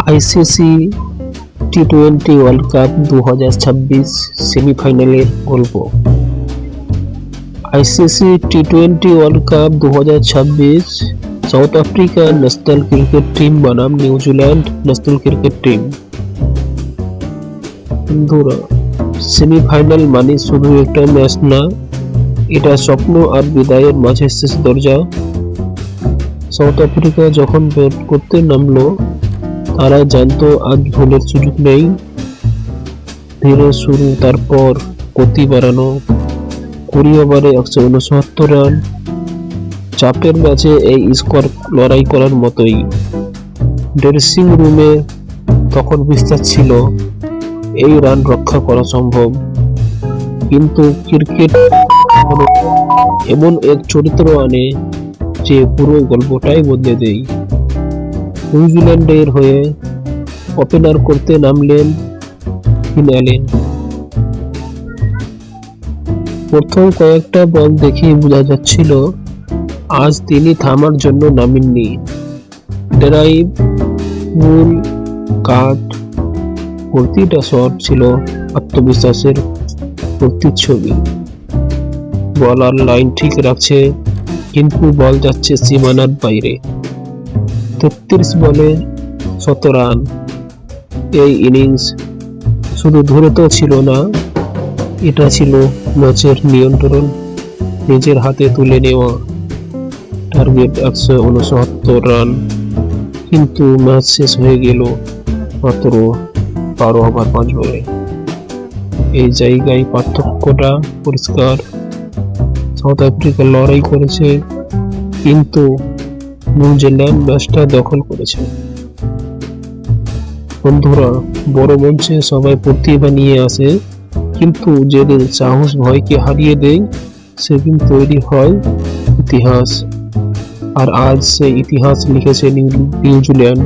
ICC টি-20 world cup 2026 সেমিফাইনালের গল্প। আইসিসি টি-20 world cup 2026 South Africa national cricket team বনাম নিউজিল্যান্ড ন্যাশনাল ক্রিকেট টিম। বন্ধুরা, সেমিফাইনাল মানে শুধু একটা ম্যাচ না, এটা স্বপ্ন আর বিদায়ের মাঝে শেষ দরজা। সাউথ আফ্রিকা যখন ব্যাট করতে নামলো, তারা জানতো আজ ভুলের সুযোগ নেই। ধীরে শুরু, তারপর গতি বাড়ানো। 20 ওভারে 169 রান। চাপের ম্যাচে এই স্কোর লড়াই করার মতোই। ড্রেসিং রুমে তখন বিশ্বাস ছিল এই রান রক্ষা করা সম্ভব। কিন্তু ক্রিকেট এমন এক চরিত্র আনে যে পুরো গল্পটাই বদলে দেয়। নিউজিল্যান্ডের হয়ে ওপেনার করতে নামলেন ফিন অ্যালেন। প্রথম কয়েকটা বল দেখেই বোঝা যাচ্ছিল আজ তিনি থামার জন্য নামেননি। ড্রাইভ, পুল, কাট, প্রতিটা শট ছিল আত্মবিশ্বাসের প্রতিচ্ছবি। বলার লাইন ঠিক রাখছে, কিন্তু বল যাচ্ছে সীমানার বাইরে। 33 বলে 100 রান। এই ইনিংস শুধু দ্রুত ছিল না, এটা ছিল ম্যাচের নিয়ন্ত্রণ নিজের হাতে তুলে নেওয়া। টার্গেট 169 রান, কিন্তু ম্যাচ শেষ হয়ে গেল মাত্র 12 ওভার 5 বলে। এই জায়গায় পার্থক্যটা পরিষ্কার। সাউথ আফ্রিকা লড়াই করেছে, কিন্তু নিউজিল্যান্ড ম্যাচটা দখল করেছে। বন্ধুরা, বড় মঞ্চে সবাই প্রতিভা নিয়ে আসে, কিন্তু যেদিন সাহস ভয়কে হারিয়ে দেয়, সেদিন তৈরি হয় ইতিহাস। আর আজ সেই ইতিহাস লিখেছে নিউজিল্যান্ড।